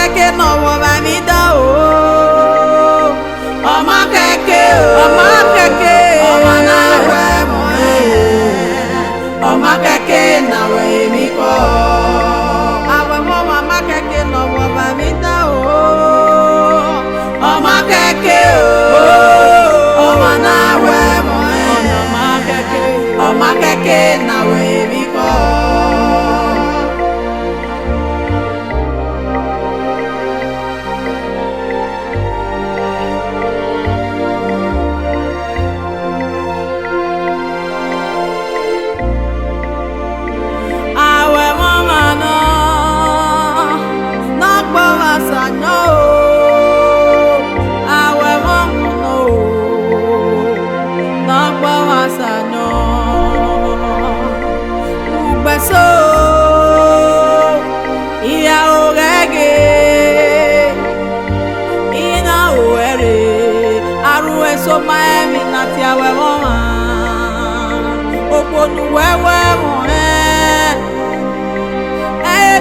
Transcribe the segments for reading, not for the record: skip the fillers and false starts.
keke no wo ba mi da o. Ọmọ keke o. Ọmọ keke. Ọmọ na we mo e. Ọmọ keke na we mi ko. Awe mo mama keke no wo ba mi da o. Ọmọ keke o. Ọmọ na we mo e. Ọmọ keke na we mi ko. So Miami na ti awe mama oponu wewe mo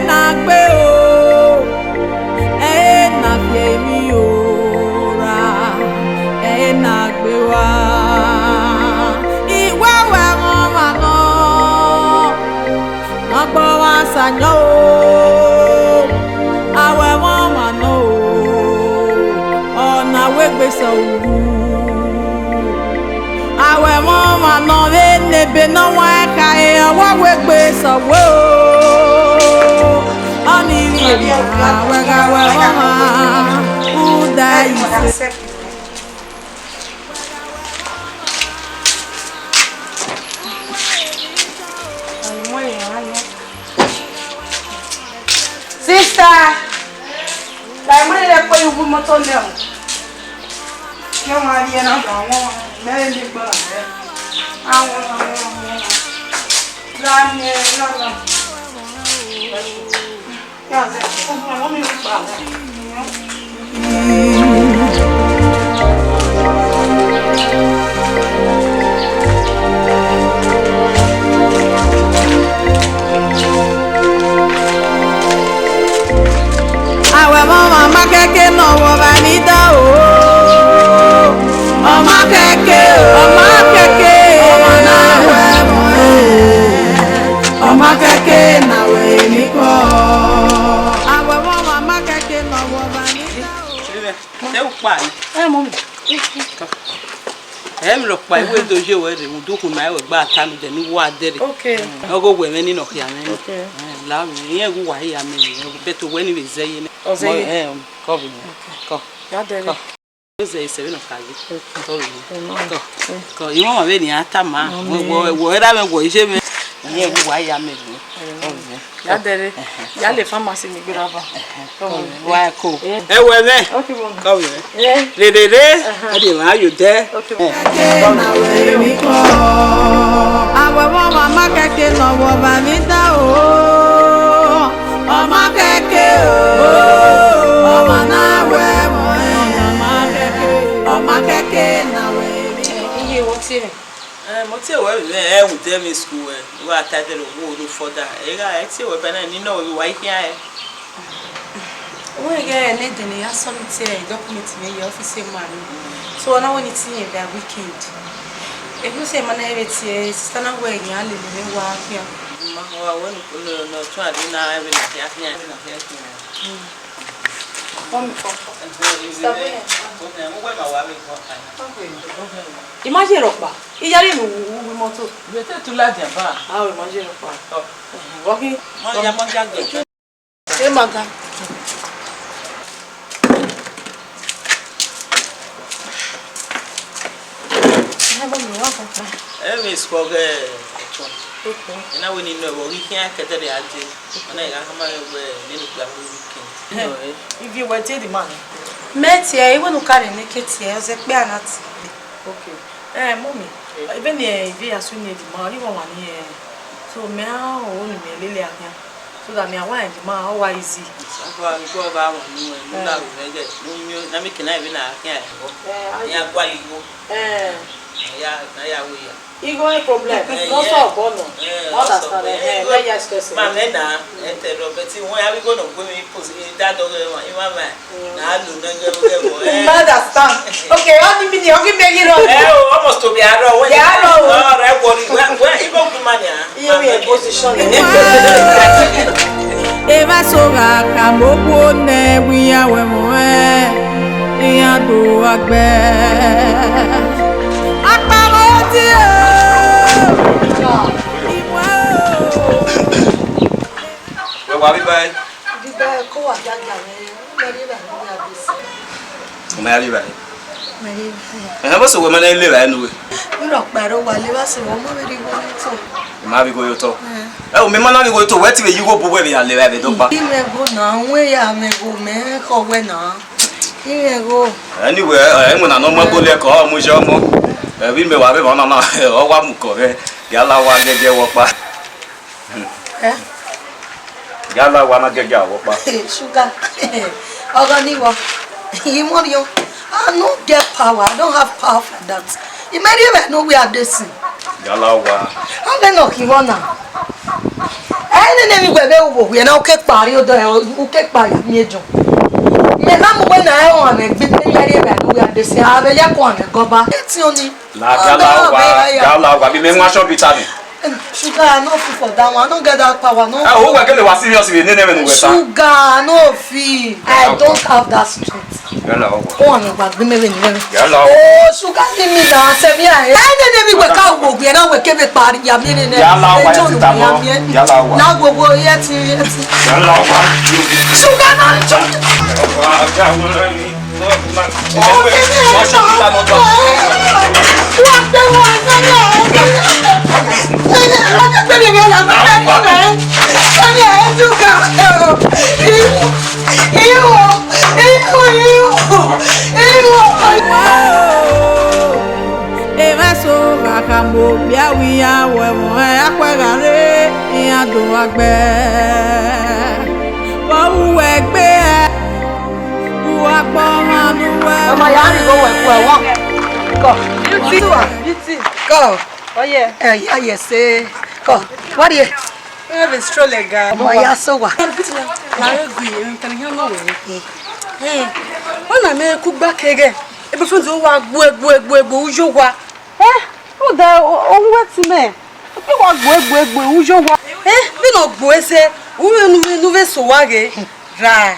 na gbe o na fi mi o ra na gbe wa iwewe mama no gbo wa sanyo o awe mama no ona we gbe so awe mama no be no wa ka e wa we gbe so wo oni ri we ga we mama who die sister dai mo le po yu mo to le o ke wa ri na ba won mẹ́rin gbọ́ rẹ̀ àwọn láàmì lọ́nà yàtọ̀ ọmọ mi ń pa àwẹ̀ mọ́ màmá kẹ́kẹ́ náà wọ̀ bá ní dá o. Ọmọ keke o. Ọmọ keke. Ọmọ na we mo e. Ọmọ keke na we mi ko. Awe mo mama keke na wo ba ni. Ṣé o pa ni? Mo mi. Mi lo pa iwe doje we re mu doku na we gba ta mi de ni wa dere. Okay. Ogo we me ni no kia me. Okay. La mi yen gu wa ya me ni. Beto we ni we zeye ni. Ko bi. Ko. Ya dere. Ze se no kazi. Ko imo ma be ni ata ma. Wo era me wo ise me. Yen gu wa ya me ni. Ya dere. Ya le pharmacy mi gbera ba. Wa ko. E we me. Okay bon. Ko we. Re. Ade ma yo de. Okay. Na we mi ko. Awe mo mama keke no wo ba mi da o. Ọmọ keke o. Ọmọ na we mo ọmọ keke na we mi. Iye wo ti re. Mo ti we wu de mi school wa ta de wo do foda. E ga e ti we be na ni no wa ihia e. Wo ge ne de ni submit document me your office man. So na woni ti e da weekend. E go say man e ti sister na we yan le ni wa afia. Ma wa woni ko no tun ade na e be na afia na afia. Imagine ropa. Iyari nu wi moto. Be te tu la dia ba. Ah, imagine ropa. Walking. Mo ja gbe. E maga. Mi squoghe. Okay. Na we ni no we can kete de aje. Na ga kama we ni no gba weekend. If you were the man. Met here, even no carry naked here, I pe anati. Okay. Mommy. Even if you asu ni the man, you want here. So me a o ni me lele ahia. So that me a wan the man how easy. So go ba won ni we na we get. No na me kina even ahia. Ya kwali go. Ya we ya. You got a problem? No stop, no. Understand? Let you stress. Mama, na, enter Robert. When are we going to go in that dog? Mama, na do not go. Understand? Okay, only me. Okay, make it up. Almost to be a row. Yeah, no. Where you go to mania? You in position. Eva soga kamobo ne wiya wemoe iya do agbe akpamoti o wa bi bai Di ba ko wa jaja ni meri ba ni abisi o ma ri bai bo so we ma na ile bai nu we mi ro paro wa le wa se wo mo meri go ni to ma bi go yo to o me ma na bi go to we ti we yi go bu we bi ale bai do pa ime go na we ya me go me ko we na ime go anyway mo na no mo go le ko mo jo mo bi me wa be mo na na o wa mu ko be ya la wa geje wo pa Yala wana geja wo pa. Sugar. Oganiwo. Imorio. I no get power. I don't have power for that. You may even know we are this. Yala wa. I'm going to kill one now. Any name we are now cake party or the cake party. Me na mo na e won me gbe ni mere be we are this. I be ya ko me go ba. Eti oni. La yala wa bi me nwa shop bitani. Sugar, no fee for that one. I don't get that power. No. Ah, who we get was serious we nene me no we ta. Sugar, no fee. I don't have that strength. Yala wa. Go on, back. Give me. Yala. Oh, sugar, give me that. Say me I. I didn't even work out. We now we keep it party. Ya me ne. Yala wa ti ta mo. Yala wa. Na go yeti. Yala wa. Sugar na cho. Wa ja mo ni. Eva soga kamobia wiya wemoe akwegare iya do agbe wo wegbe Mama, you have to go where one. Go. Beauty. Go. Oh yeah. Yes. Go. What do you? We have a stroller guy. Mama, you so what? Can you know it? When I make cook back again, if you do what ujo wa. Oh da o wet me. Pe wa gbo ujo wa. Me no gbo ese. U nu ve so wa ge. Ra.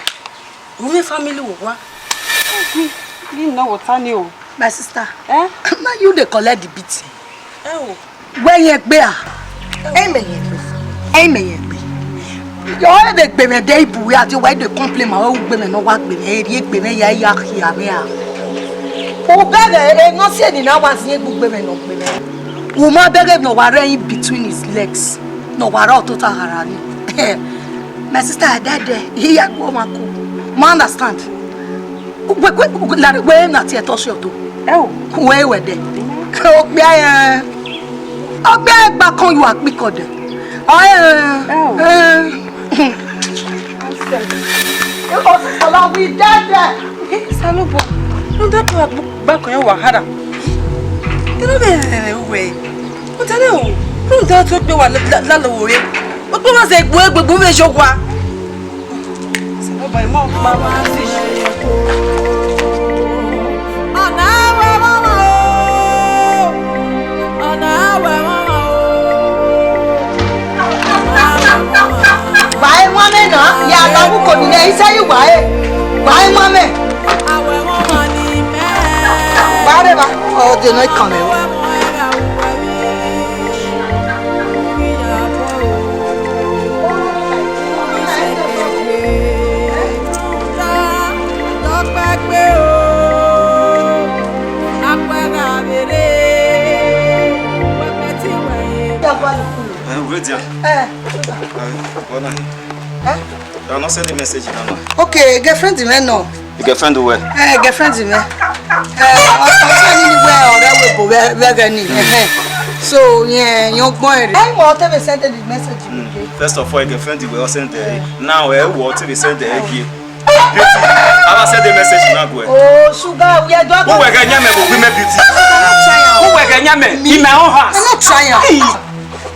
We family wo wa. You know what I know. My sister. Now you dey collect the beating. Oh. Where you be? Amen. You all dey gbe me dey ibu ya ti why dey complain ma o gbe me no wa gbe me eri gbe me ya me a. O bere no see ni na wa sin gbe me no gbe me. Woman bere no wa in between his legs. No wa ra to ta hara ni. My sister dad he ya go ma ko. Ma understand? Where na ti e to so to. Where we there? Ogbe gba kan you apiko de. Ola we dad. Salobo. No that back on wa hara. You know be we. O tell you. No that to pe wa la lo we. O pe ma se gbogbo me so wa. Salobo e mo ma si. Why mama na ya la ku ko ni ise yi why mama Bare ba o de no kan me You are not sending message now. Okay, girlfriend me no. Your girlfriend where? Girlfriend me. So yeah, you boy. I want to send the message. First of all, your girlfriend will send the now what to send the egg. Beauty. I send a message now go. Oh, sugar, we are doing. Who we get nyame go be beauty. Who we get nyame in my own house. I'm not trying.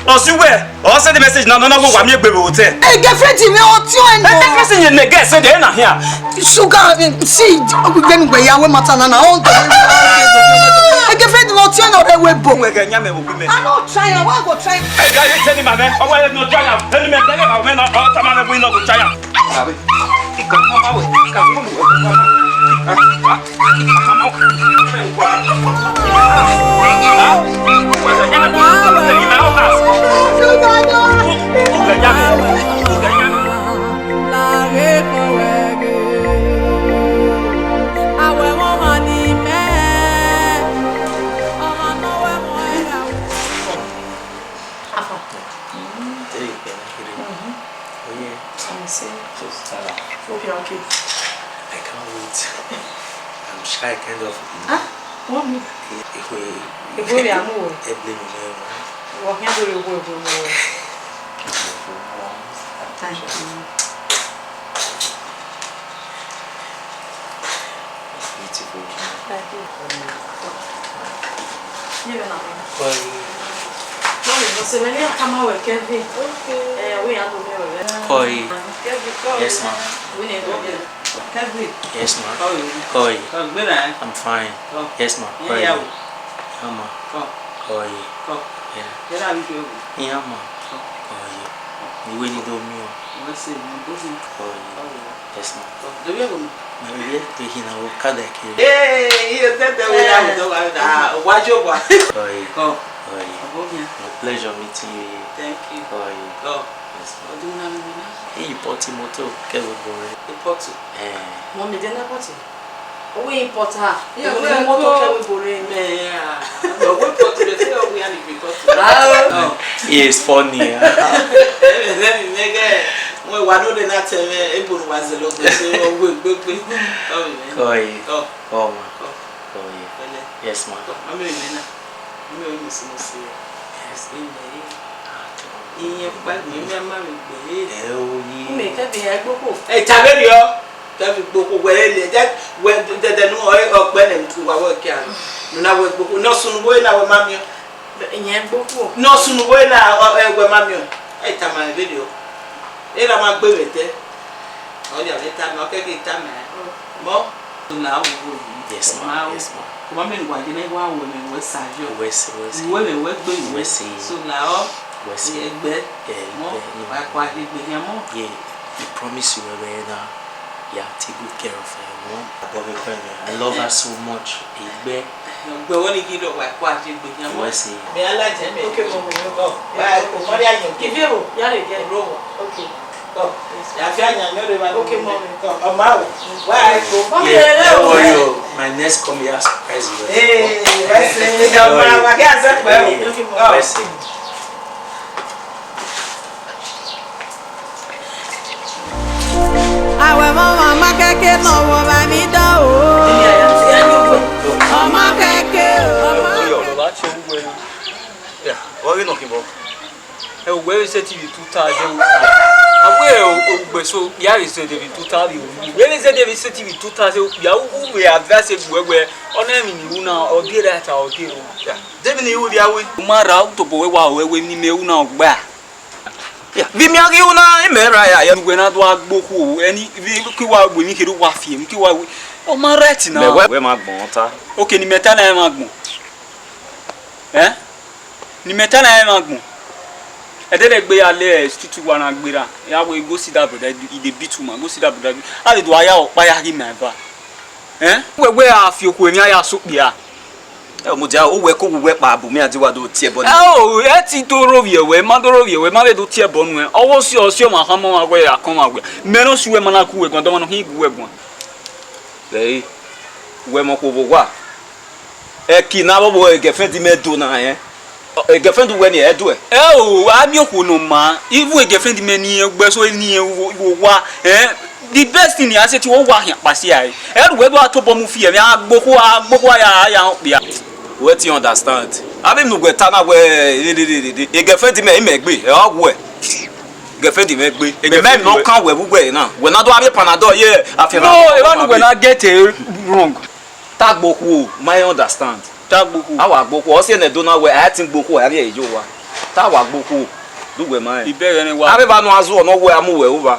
Osuwe, or send the message now no go wa mi egbe hotel. Hey, girlfriend, me o ti o eno. Hey, person you get say dey na here. Sugar, see, we get me ya we matter na on to. Hey, girlfriend, no ti o no we bo. Who we get nyame go be me. I'm not trying. Why go try? Hey, guys, tell me man. O wa no try am. Tell me tell me man no o ta man we no go try am. Abi. Ika mama we. Ika mama we. Okay. I can't wait. I'm shy kind of. Ah? What me? If we are more. What can do you Thank you. Beautiful. Thank you. You know. Você vai nem camar o Kevin. Okay. We are doing. Koi. Kevin. Yes, ma'am. We need to. Kevin. Yes, ma'am. How are you? Koi. I'm I'm fine. Oh. Yes, ma'am. Koi. Yeah. Mama. Oh. Koi. Oh. Yeah. Get out of here. Yeah, ma'am. Koi. You will need to me. Let's see. Koi. Yes, ma'am. Do you have a Maybe we can have a card. Hey, here's that we have. Watch your watch. Koi. Go. Koi. My pleasure meeting you. Thank you. Koi. Go. Yes, What ma'am. do you have? Hey, potty moto. Kevin Bore. The pot. Mom, you didn't put it. We import her. Yeah, We we are want to go. carry Bore. Yeah. No, we pot. They say we are the pot. Oh. He is funny. Then nigga, we want to not tell me. Everyone was a lot. They say, oh, we. Koi. Oh. Oh, ma. Koi. Yes, ma'am. I'm in there. I'm in this. Yes, in there. Iye pa mi ma mi gbe. Hell yeah. Me Kevin e gboko. Eh, tabeli o. Kevin gboko wele le that when the no ope na nku wa wo ki an. No na wo gboko no sunu boy na we mami o. Iyen gboko. No sunu boy na we mami o. Eh, ta ma video. E la ma gbe mete. O ya le ta ma ke ki ta ma. Mo na wo. Yes, ma'am. Yes, ma'am. Kuma me ngwa je na wa wo me we sajo. We We gbe we so na o. West. Yeah, you promise you were now. Yeah, take good care of her. I love her so much. But when you get up, I quite did with your West. May I like him? Okay, go. What are you? Give you, Yari, roll. Okay, go. Okay, mommy. Come out. Why? How are you? My next come here surprise you. Hey, let's see. Awe mama keke no wo ba mi do o. Mama keke o. Yeah, what you knocking about? Where is the TV 2000? Where o so ya is the TV 2000. Where is the TV 2000? Ya we advance we ona mi ni una o di that o di o. Yeah, David ni wo dia we. Mara to bo we wa we ni me una ogba. Yeah, vi mi agi una emera ya. We na do agboku any ki wa gbo mi kedu wa fie mi ki wa o ma right na. Me we ma gbon ta. Okay, ni meta na e ma gbon. Ni meta na e ma gbon. E dey gbe ale tutu wa na gbera. Ya we go see that brother e dey beat woman. Go see that brother. Ale do aya o pa ya ri na ba. We afioku emi aya sokpia. Mo ja o we ko we pa abu mi ati wa do tie body. Oh, e ti to ro we ma be do tie bonu e. Owo si o ma kan mo wa gbe ya kan ma gbe. Me no suwe ma na ku we gan do mo no hin gu we gan. Lei. We mo ko bo wa. E ki na bo e girlfriend di me do na yen. E girlfriend we ni e do e. Oh, ami oku no ma. Even e girlfriend me ni egbe so ni e wo wa. The best thing is that you wa yan pase ai. E we do atobo mu fi e mi agboko ya pia. What you understand? I mean no go ta na we e girlfriend di me gbe e o wo e. girlfriend me gbe e me no kan we bugbe na we na do abi panadol ye afira no e wan we na get it wrong tagboku my understand tagboku awa gboku o se ne do na we I think gboku ari e yo wa ta wa gboku dugbe mai ibere ni wa abi ba no azu no we amu we over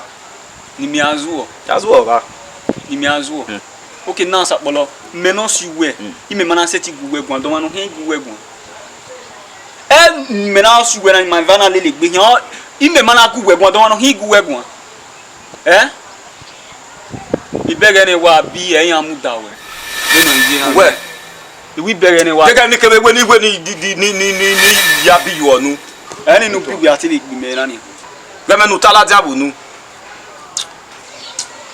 ni mi azu ba ni mi azu okay na sapolo me no si we ime mana seti guwe gun do manu hin guwe gun me na si we na my vana lele gbe yan ime mana guwe gun do manu hin guwe gun ibere ni wa bi eyan amuda we nínú ìdí hàn we ìwí bẹ̀rẹ̀ ni wa gẹ́gẹ́ ní kebe we ni ya bi yo nu ẹni nu bi àti le gbime na ni gbeme nu tala diabo nu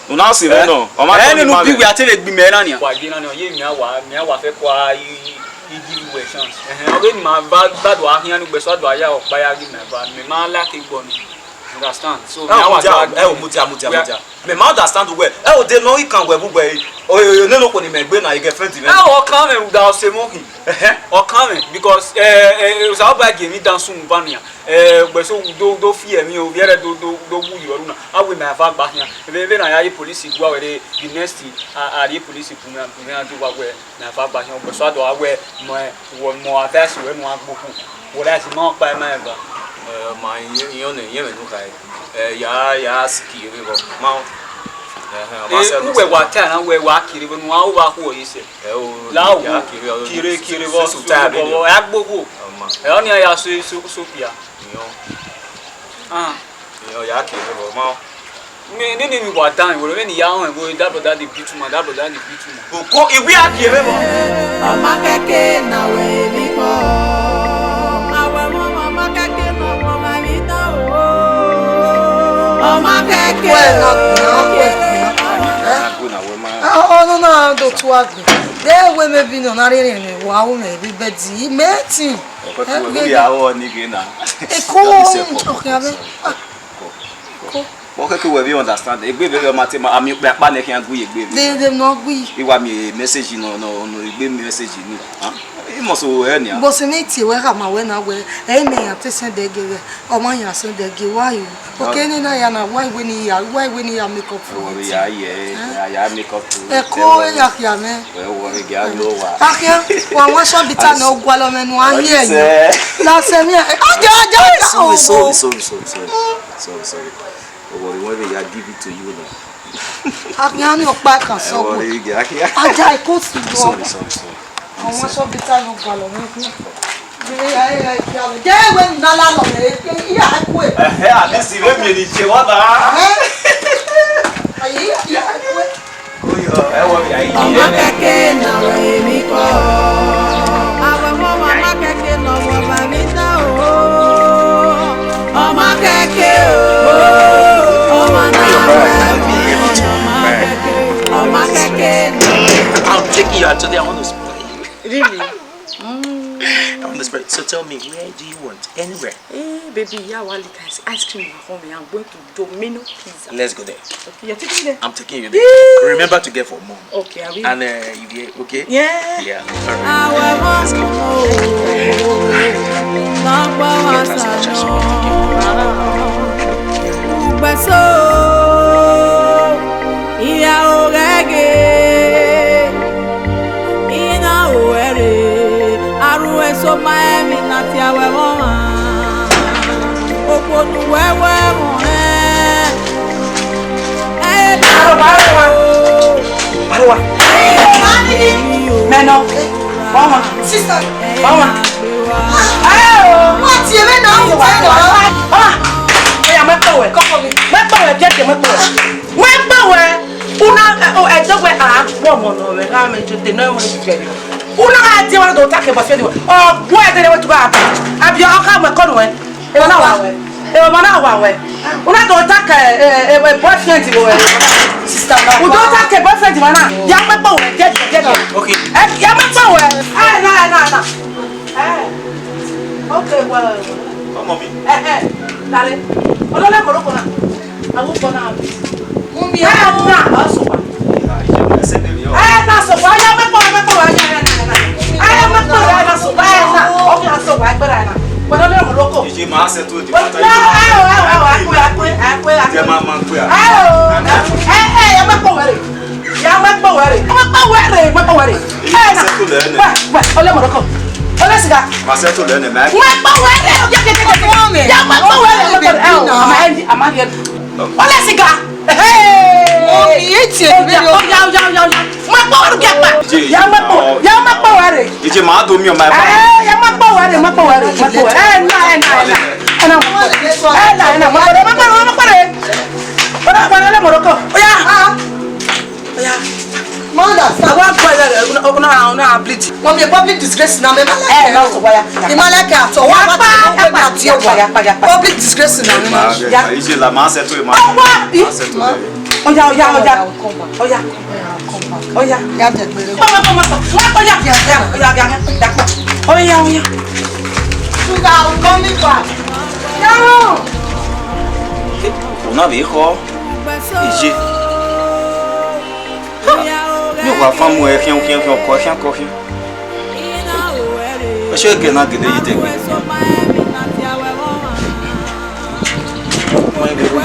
no na se ve no o ma ẹni nu bi àti le gbime na ni wa gbé na ni ye mi àwa fẹ́ kwa i give you a chance o ni ma ba do ahian nu gbe so do aya o pa ya gi me ba me ma la ke gbo ni understand so mi àwa gba mutia me ma understand we o de no ikan we bugbe o ne lo ko ni me gbe na girlfriend me o kan me da o se mo hin o kan me because o sa ba ge mi dan sun ba ni gbe so do fi emi o biere do wu yo na awe me afa gba hin be na ya police gwa we the next ari police pu me do wa we na afa gba hin gbe so do awe mo afes we mo agboku wo la si mo pa me ba ma yo ne ye me nu kai ya ski we go ma we wa ta na we wa kiri bo nu wa wa ko yi se la wo kiri bo su ta bo ya gbogbo o ni ya Nomasokpia yo ya kiri bo ma mi wa ta wo le ni ya hon bo da brother the bituma ko iwi akiri bo Ọmọ keke na we mi ko. Awe mo mama keke no mo ma mi ta o. Ọmọ keke. No, do tu agbe. There we may be no na re ni wa o me bi bedi meeting. we ya o ni ge na E ko okay abe. Mo ke we understand egbe be ma ti ma ami pa ne kan gu egbe De no gbi. iwa mi message no egbe mi message ni e mo so ni Bo se ni ti we ka ma we na we e me ya te sen de ge o ma ya sen de ge wa you. Okay ni na ya na why we ni ya make up for it. ya make up E ko ya me. we wo re ga lo wa Akia wa so bita na ogwa lo menu an ye. La se mi sorry we ya give it to you now Akia ni opa kan so go. Aja e ko si do. Sorry. Àwọn so bita na ogwa lo menu. Je we na la lo me ya ku e. Abi si we mi ni je wa ba Ayi ya ku e. Ọmọ keke na we mi ko. Awe mo mama keke no mo ma mi ta o. Ọmọ keke o. Ọmọ na ọmọ keke. I'm taking you out today. I want to spoil you. Really? I want to spoil. So tell me, where do you want? Anywhere. Baby, yeah, well, ice cream at home. I'm going to Domino Pizza. Let's go there. Okay, you're taking there? I'm taking you there. Remember to get for mom. Okay, I will. And you get okay? Yeah. Yeah. Awe mo na pa wa sa no. Ugbeso iya orege ina owere aru eso maemi na ti awe mo ma oponu wewe mo Marwa. Meno. Mama. Sister. Mama. What you mean now? Mama. Oya me power. Come for me. Me power get me power. Me power. Una e dogwe a wo no me ga me jote no mo se una ga ti wa do take bo se di o gbo e de we tu ga abi o ka me ko no e na wa we e o ma na wa we una do take boyfriend wo sister na u do take boyfriend ma na ya me power get Okay. ya me power na okay well come on me dale olole ko ko na awu ko na mumbi na aso wa na so wa ya me power ya na so wa na okay so wa gbara na olole ko Ije ma se to di Awo. Je ma ma pe a. Ya ma po were. Ya ma po were. Ma po were. Ma se to le ne. Wa, ole moroko. Ole siga. Ma se to le ne ma. Ma po were. Ya ma po were. Ama here. Ole siga. Mommy, eti e bi o. Ya. Ma po were ke pa. Ya ma po were. Ije ma do mi o ma. Ya ma po were. Na. Ora moroko. Oya. Mother, I want to go now. Bleed. Mommy, public disgrace now. Me No, so why? Imalaka. So what? Public disgrace now. Ije la ma se to ma. Ma se to le. Oya. Ya de gbere. Come. Oya. Sugar, I'm coming back. No. On a viejo. Ije. Mi wa famu e kian ko. O se ke na gede yite. Mo e bero.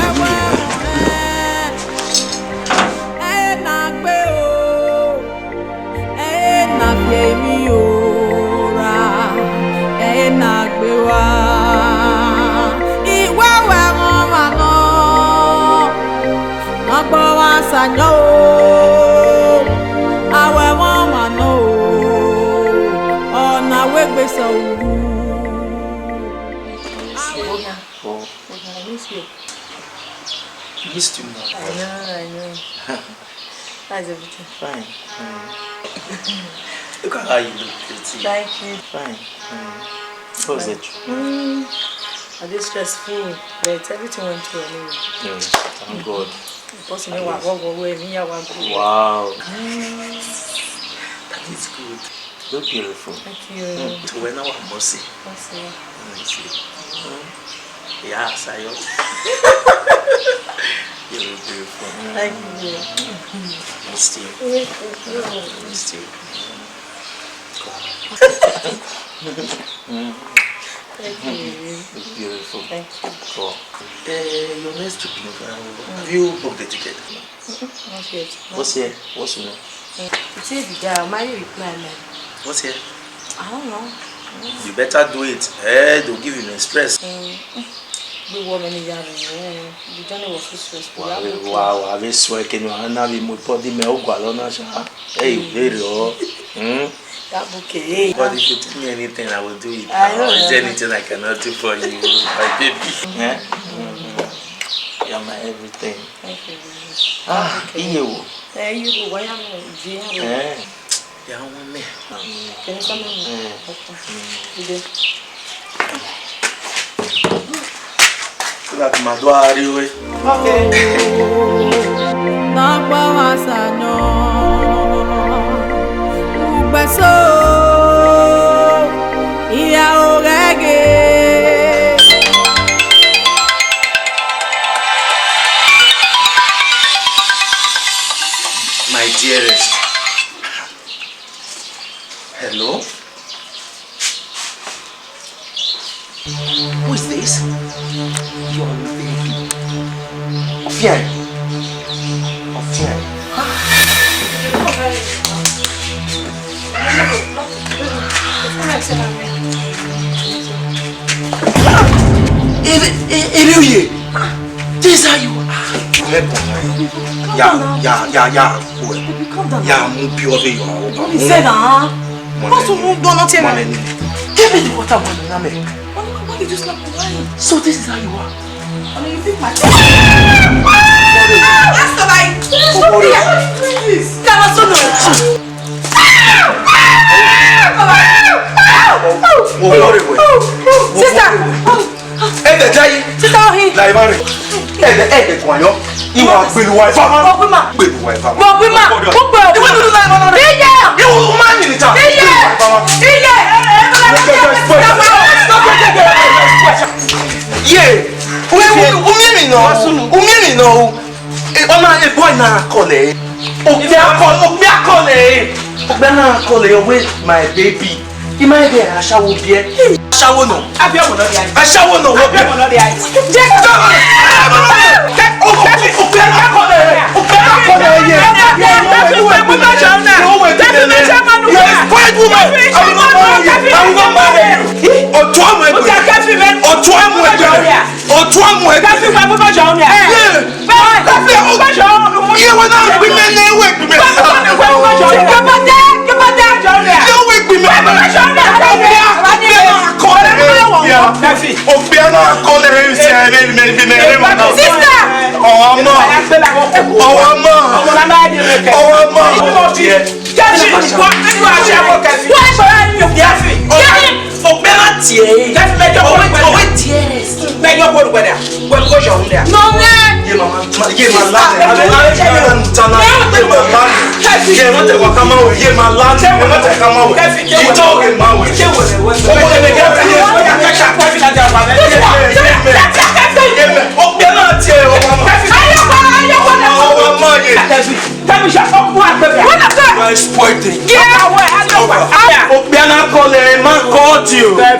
Missed you more. I know. How's everything? Fine. Look at how you look pretty. Thank you. Fine. How was it? I did stressful, but everything went through anyway. Yes, thank God. Wow. That is good. Look beautiful. Thank you. When I was Mossy. Yeah, Sayo. You look beautiful. Thank you. Missed you. Missed you. Thank you. Look beautiful. Thank you. Cool. Your next trip, have you booked the ticket? Not yet. What's here? What's your name? You see the guy, my reply, man. What's here? I don't know. You better do it. They'll give you no stress. We were many years ago. The journey was so stressful. Wow, I've been sweating. I'm not even putting my own gualona. Hey, very all. That bouquet. But if you tell me anything, I will do it. I know. Is there anything I cannot do for you, my baby? You're my everything. Thank you. You. You go. Why am I? Yeah, I want me. Can you come in? Okay. So that my daughter. My dearest. Hello? Who is this? Your baby. Ofian. This is how you are. Give me the water, why did you slap me? So this is how you are. I mean, you think my my baby. Imagine aṣawo bie. Aṣawo no. Abi omo no dey. Aṣawo no wo bie. Omo no dey.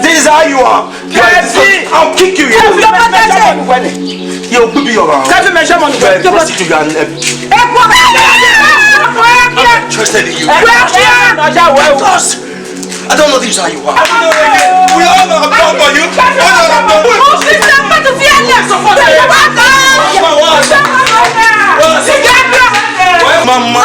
This is how you are. I'll kick you. Yo, baby, you're wrong. I'm interested in you. I don't know this is how you are. We all know I'm done for you. Mama,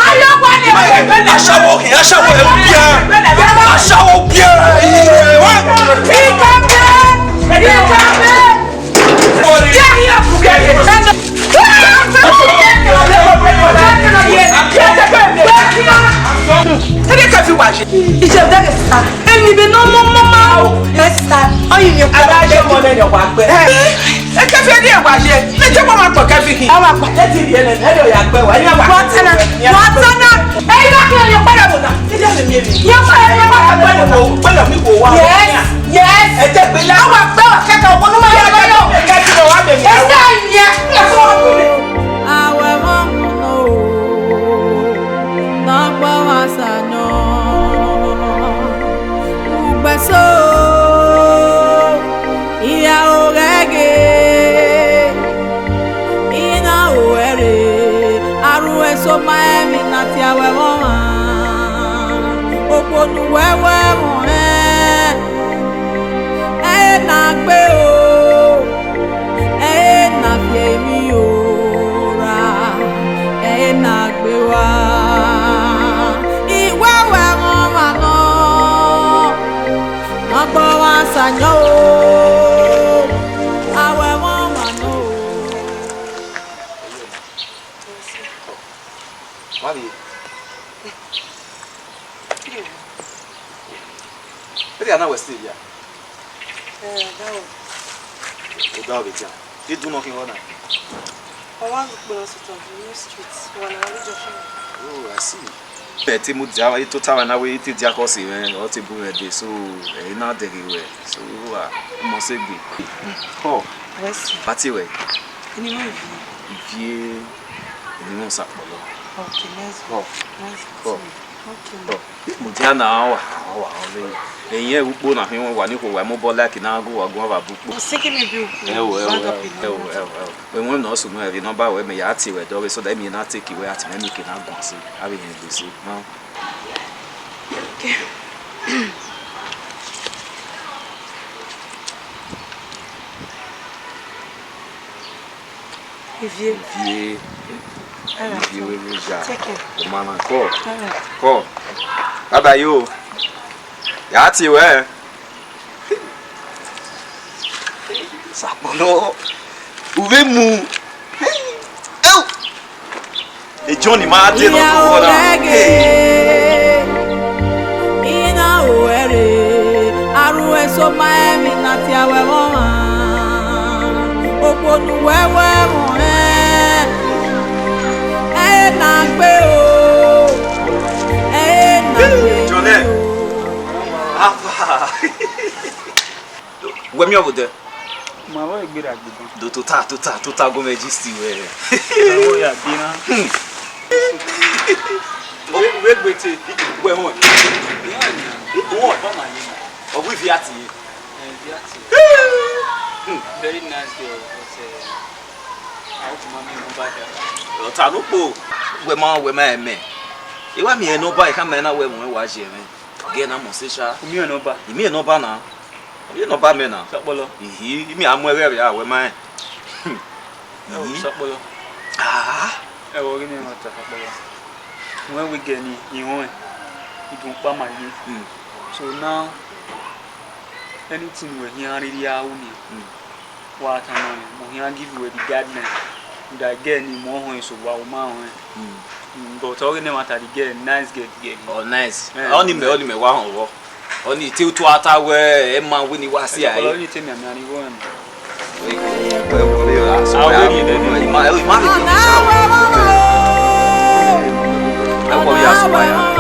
you do nothing on that. I want to go to the new streets. Oh, I see. Betty Mujawa, you told her away to Jacosi, or to Buede, so not the way. So, must be. Oh, what's your way? If you Nomasokpia. Okay, let's go. Okay. Mujana, Eye ukpo na hwe wa ni ko wa mo bola ki na go wa go ba bu. Siki me bi ukpo. We mo no so no e number we me ya ati we do so that me na take we ati me ki na go so. Abi ni do so. No. Okay. Vivier. Vivier we ja. Take it. The man call. Call. Baba you. Ya ati we. Sapono. Uve mu. Eu. E Johnny ma ati no ko na. Ina uere. Aru eso maemi na ti awe mama. Oponu wewe mo na gbe o. Na gbe. Johnny. Apa. Where me over there? Ma wa gbera gbon. Do total go majesty we. O ya bina. We gbete. We hon. Wọ́n bá ma yé. Or we Viati? Viati. Very nice girl. But I hope mommy won't buy her. Tanupo. We me. You want me no buy come na we mo wa je me. Again am say sha. Me no buy. Me no buy na. You no buy me na. Sakbolo. Me am we we man. Sakbolo. Ah. E wo ri ni mata sakbolo. When we get ni won. It won't buy my So now anything we hear really are only. What am I? We give you the gardener. That girl ni more when so wow man. But talking about the girl, nice girl. Oh nice. Only me wa ho. Only till to ata we e man we ni wa si ai. Only tell me am na go am. I